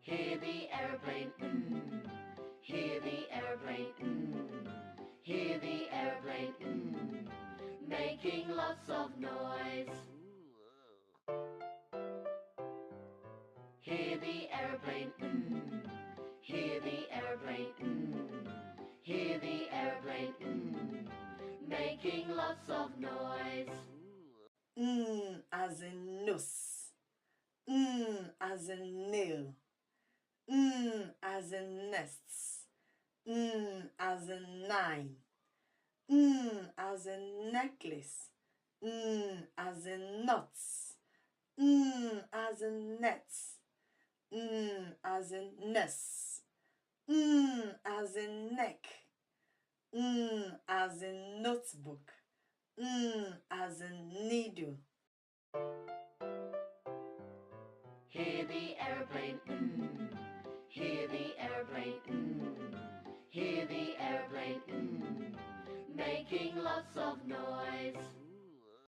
Hear the aeroplane, hear the aeroplane, hear the aeroplane, making lots of noise. Hear the aeroplane, hear the aeroplane, hear the aeroplane, making lots of noise. As in nose. As in nail. As in nests. As in 9. As in necklace. As in nuts. As in nets. As in nurse. As in neck. As in notebook. As in needle. Hear the aeroplane, hear the aeroplane, hear the aeroplane, making lots of noise.